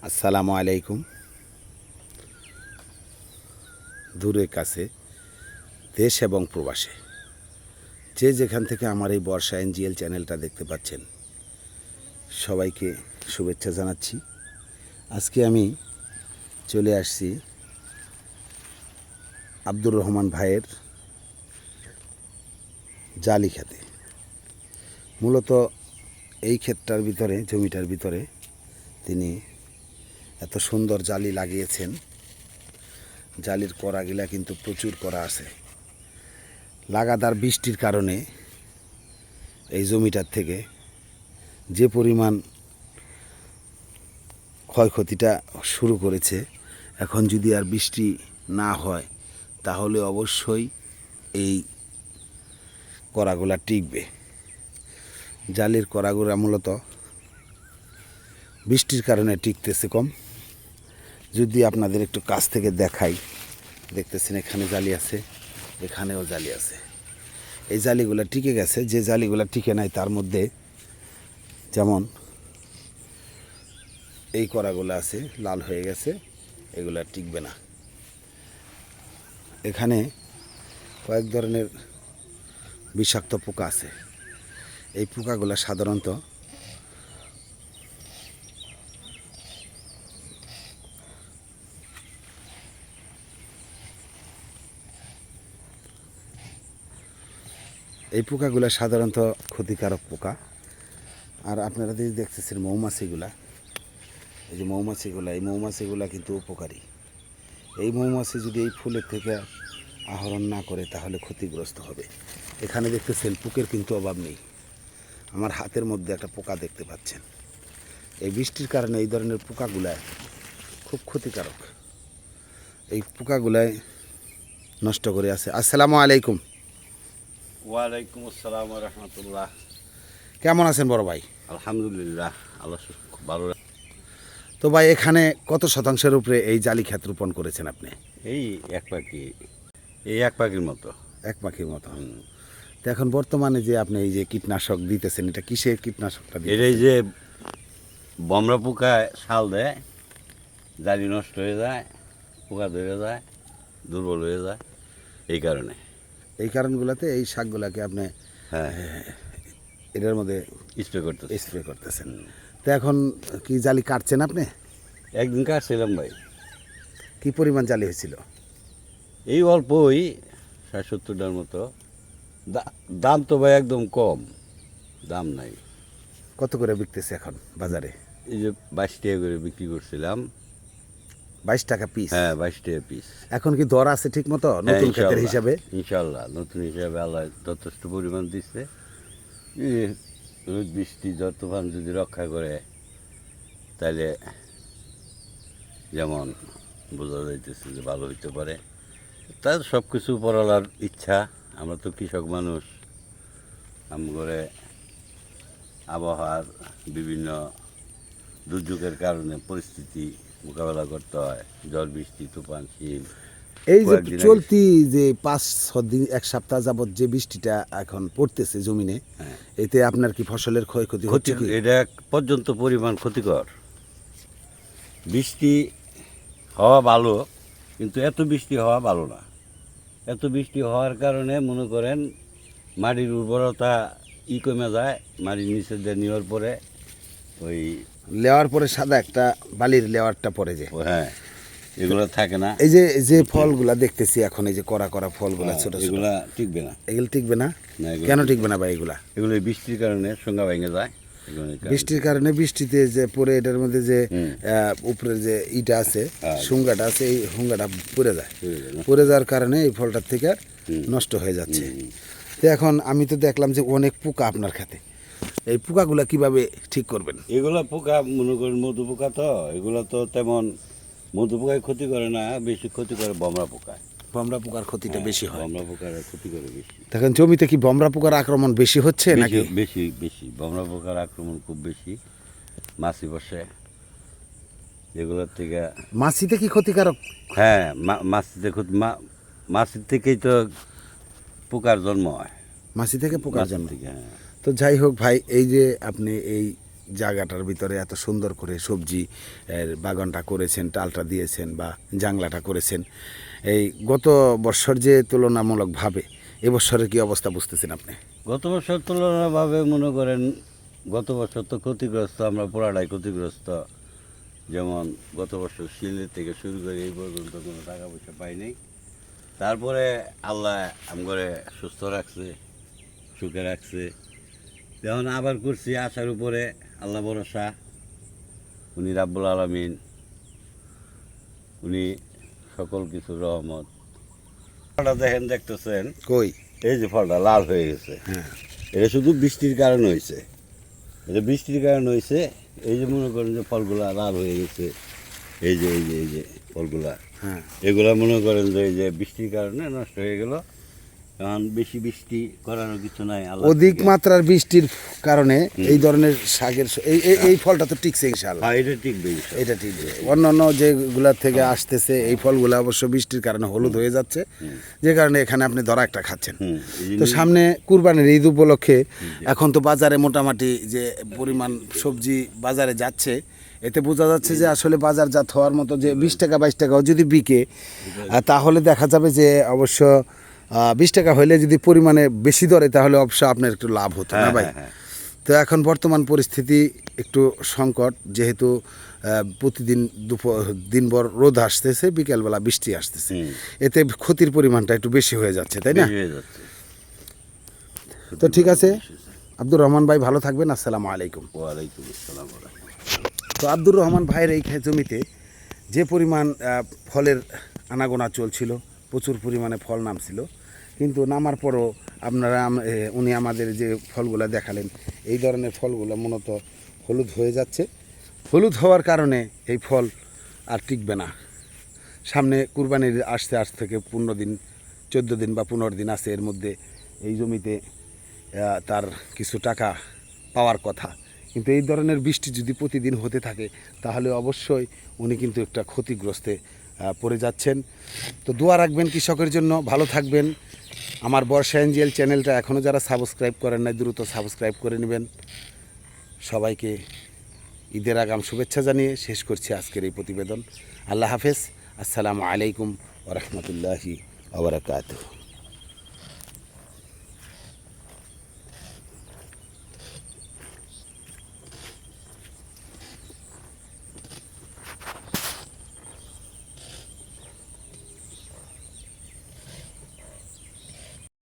আসসালামু আলাইকুম। দূরে কাছে, দেশ এবং প্রবাসে, যে যেখান থেকে আমার এই বর্ষা এনজিএল চ্যানেলটা দেখতে পাচ্ছেন, সবাইকে শুভেচ্ছা জানাচ্ছি। আজকে আমি চলে আসছি আব্দুর রহমান ভাইয়ের জালি খেতে। মূলত এই ক্ষেতটার ভিতরে, জমিটার ভিতরে তিনি এত সুন্দর জালি লাগিয়েছেন। জালির করাগুলা কিন্তু প্রচুর করা আছে। লাগাতার বৃষ্টির কারণে এই জমিটার থেকে যে পরিমাণ ক্ষয়ক্ষতিটা শুরু করেছে, এখন যদি আর বৃষ্টি না হয় তাহলে অবশ্যই এই করাগুলা টিকবে। জালির করাগুলা মূলত বৃষ্টির কারণে টিকতেছে কম। যদি আপনাদের একটু কাছ থেকে দেখাই, দেখতেছেন এখানে জালি আছে, এখানেও জালি আছে। এই জালিগুলা টিকে গেছে। যে জালিগুলা টিকে নাই তার মধ্যে যেমন এই করাগুলো আছে, লাল হয়ে গেছে, এগুলা টিকবে না। এখানে কয়েক ধরনের বিষাক্ত পোকা আছে। এই পোকাগুলো সাধারণত ক্ষতিকারক পোকা। আর আপনারা যদি দেখতেছেন মৌমাছিগুলা, এই যে মৌমাছিগুলা, এই মৌমাছিগুলা কিন্তু উপকারী। এই মৌমাছি যদি এই ফুলের থেকে আহরণ না করে তাহলে ক্ষতিগ্রস্ত হবে। এখানে দেখতেছেন পোকের কিন্তু অভাব নেই। আমার হাতের মধ্যে একটা পোকা দেখতে পাচ্ছেন। এই বৃষ্টির কারণে এই ধরনের পোকাগুলা খুব ক্ষতিকারক। এই পোকাগুলাই নষ্ট করে আছে। আসসালামু আলাইকুম। ওয়ালাইকুম আসসালাম রহমতুল্লাহ। কেমন আছেন বড় ভাই? আলহামদুলিল্লাহ, আল্লাহ খুব ভালো। তো ভাই, এখানে কত শতাংশের উপরে এই জালি ক্ষেত রোপণ করেছেন আপনি? এই এক পাখির মতো। এক পাখির মতো। তো এখন বর্তমানে যে আপনি এই যে কীটনাশক দিতেছেন, এটা কিসের কীটনাশকটা এর দিতেছেন? এই যে বমরা পোকায় শাল দেয়, জালি নষ্ট হয়ে যায়, পোকা ধরে যায়, দুর্বল হয়ে যায়, এই কারণে। এই কারণগুলোতে এই শাকগুলাকে আপনি হ্যাঁ, এটার মধ্যে স্প্রে করতেছেন। তো এখন কি জালি কাটছেন আপনি? একদিন কাটছিলাম ভাই। কি পরিমাণ জালি হয়েছিল? এই অল্প, ওই 60-70টার মতো। দাম তো ভাই একদম কম, দাম নাই। কত করে বিকতেছে এখন বাজারে? এই যে 22 টাকা করে বিক্রি করছিলাম। 22 টাকা পিস? হ্যাঁ, 22 টাকা পিস। এখন কি দর আছে ঠিক মতো নতুন ক্ষেতের হিসাবে? ইনশাল্লাহ নতুন হিসাবে আল্লাহ যথেষ্ট পরিমাণ দিচ্ছে। রোদ বৃষ্টি যতক্ষণ যদি রক্ষা করে, তাহলে যেমন বোঝা যাইতেছে যে ভালো হইতে পারে। তার সব কিছু পড়ালার ইচ্ছা। আমরা তো কৃষক মানুষ, করে আবহাওয়ার বিভিন্ন দুর্যোগের কারণে পরিস্থিতি মোকাবেলা করতে হয়। ঝড় বৃষ্টি, তুফান, শীত। এই যে চলতি যে 5-6 দিন, এক সপ্তাহ যাবত যে বৃষ্টিটা এখন পড়তেছে জমিনে, এতে আপনার কি ফসলের ক্ষয়ক্ষতি হচ্ছে কি? এটা এক পর্যন্ত পরিমাণ ক্ষতিকর। বৃষ্টি হওয়া ভালো, কিন্তু এত বৃষ্টি হওয়া ভালো না। এত বৃষ্টি হওয়ার কারণে মনে করেন মাটির উর্বরতা কমে যায়। মাটির নিচে দিয়ে নেওয়ার পরে ওই লেওয়ার পরে সাদা একটা বালির লেওয়ারটা পড়ে যায়। হ্যাঁ, এগুলো থাকে না। এই যে যে ফলগুলা দেখতেছি এখন, এই যে করা করা ফলগুলা ছোট ছোট, এগুলা টিকবে না। এগুলো টিকবে না? কেন টিকবে না ভাই? এগুলো বৃষ্টির কারণে সংজ্ঞা ভেঙে যায়। বৃষ্টির কারণে, বৃষ্টিতে যে পরে এটার মধ্যে যে উপরে যে ইটা আছে, হুঙ্গাটা আছে, এই হুঙ্গাটা পড়ে যায়। পড়ে যাওয়ার কারণে এই ফলটার থেকে নষ্ট হয়ে যাচ্ছে। তো এখন আমি তো দেখলাম যে অনেক পোকা আপনার খেতে। এই পোকাগুলা কিভাবে ঠিক করবেন? এগুলো পোকা মনে করেন মধু পোকা, তো এগুলো তো তেমন মধু পোকায় ক্ষতি করে না, বেশি ক্ষতি করে বমরা পোকায়। বমরা পোকার ক্ষতিটা বেশি হয়। বমরা পোকার ক্ষতি করে বেশি। দেখেন জমিতে কি বমরা পোকার আক্রমণ বেশি হচ্ছে নাকি? বেশি বেশি বমরা পোকার আক্রমণ খুব বেশি। মাছি বসে এগুলোর থেকে। মাছিতে কি ক্ষতিকারক? হ্যাঁ, মাছির থেকেই তো পোকার জন্ম হয়। মাছি থেকে পোকার জন্ম। হ্যাঁ। তো যাই হোক ভাই, এই যে আপনি এই জায়গাটার ভিতরে এত সুন্দর করে সবজি এর বাগানটা করেছেন, টালটা দিয়েছেন বা জাংলাটা করেছেন, এই গত বছর যে তুলনামূলকভাবে এবছরের কি অবস্থা বুঝতেছেন আপনি? গত বছর তুলনাভাবে মনে করেন গত বছর তো ক্ষতিগ্রস্ত, আমরা পুরাটাই ক্ষতিগ্রস্ত। যেমন গত বছর সিলেট থেকে শুরু করে এই পর্যন্ত কোনো টাকা পয়সা পাইনি। তারপরে আল্লাহ আমগরে সুস্থ রাখছে, সুখে রাখছে। যখন আবার করছি আশার উপরে, আল্লাহ ভরসা, উনি রাব্বুল আলামিন, উনি সকল কিছু রহমত। ফলটা দেখেন, দেখতেছেন কই? এই যে ফলটা লাল হয়ে গেছে, হ্যাঁ, এটা শুধু বৃষ্টির কারণে হয়েছে। এটা বৃষ্টির কারণে হয়েছে। এই যে মনে করেন যে ফলগুলা লাল হয়ে গেছে, এই যে ফলগুলা, হ্যাঁ। এগুলা মনে করেন যে এই যে বৃষ্টির কারণে নষ্ট হয়ে গেল। কারণ বেশি বৃষ্টি করারও কিছু নাই, আল্লাহ অধিক থেকে। মাত্রার বৃষ্টির কারণে এই ধরনের শাকের এই ফলটা তো টিকছে ইনশাআল্লাহ। হ্যাঁ, এটা টিকবে ইনশাআল্লাহ। এটা ঠিক। অন্যান্য যেগুলা থেকে আসতেছে এই ফলগুলো অবশ্য বৃষ্টির কারণে হলুদ হয়ে যাচ্ছে, যে কারণে এখানে আপনি ধরা একটা খাচ্ছেন। এই তো জন্য- সামনে কুরবানির ঈদ উপলক্ষে এখন তো বাজারে মোটামুটি যে পরিমাণ সবজি বাজারে যাচ্ছে, এতে বোঝা যাচ্ছে যে আসলে বাজারজাত হওয়ার মতো যে 20 টাকা 22 টাকাও যদি বিকে, তাহলে দেখা যাবে যে অবশ্য 20 টাকা হলে যদি পরিমাণে বেশি ধরে তাহলে অবশ্য আপনার একটু লাভ হতো না ভাই। হ্যাঁ। তো এখন বর্তমান পরিস্থিতি একটু সংকট, যেহেতু প্রতিদিন দিনভর রোদ আসতেছে, বিকেলবেলা বৃষ্টি আসতেছে, এতে ক্ষতির পরিমাণটা একটু বেশি হয়ে যাচ্ছে, তাই না? বেশি হয়ে যাচ্ছে। তো ঠিক আছে, আব্দুর রহমান ভাই ভালো থাকবেন। আসসালামু আলাইকুম। ওয়ালাইকুম আসসালাম ওয়া রাহমাতুল্লাহ। তো আব্দুর রহমান ভাইয়ের এই জমিতে যে পরিমাণ ফলের আনাগোনা চলছিল, প্রচুর পরিমাণে ফল নামছিল, কিন্তু নামার পরও উনি আমাদের যে ফলগুলো দেখালেন, এই ধরনের ফলগুলো মূলত হলুদ হয়ে যাচ্ছে। হলুদ হওয়ার কারণে এই ফল আর টিকবে না। সামনে কুরবানির আসতে আজ থেকে 15 দিন, 14 দিন বা 15 দিন আছে, এর মধ্যে এই জমিতে তার কিছু টাকা পাওয়ার কথা। কিন্তু এই ধরনের বৃষ্টি যদি প্রতিদিন হতে থাকে তাহলে অবশ্যই উনি কিন্তু একটা ক্ষতিগ্রস্তে পড়ে যাচ্ছেন। তো দোয়া রাখবেন কৃষকের জন্য, ভালো থাকবেন। আমার বর্ষা এঞ্জেল চ্যানেলটা এখনও যারা সাবস্ক্রাইব করেন নাই, দ্রুত সাবস্ক্রাইব করে নেবেন। সবাইকে ঈদের আগাম শুভেচ্ছা জানিয়ে শেষ করছি আজকের এই প্রতিবেদন। আল্লাহ হাফেজ। আসসালামু আলাইকুম ওয়া রাহমাতুল্লাহি ওয়া বারাকাতুহু।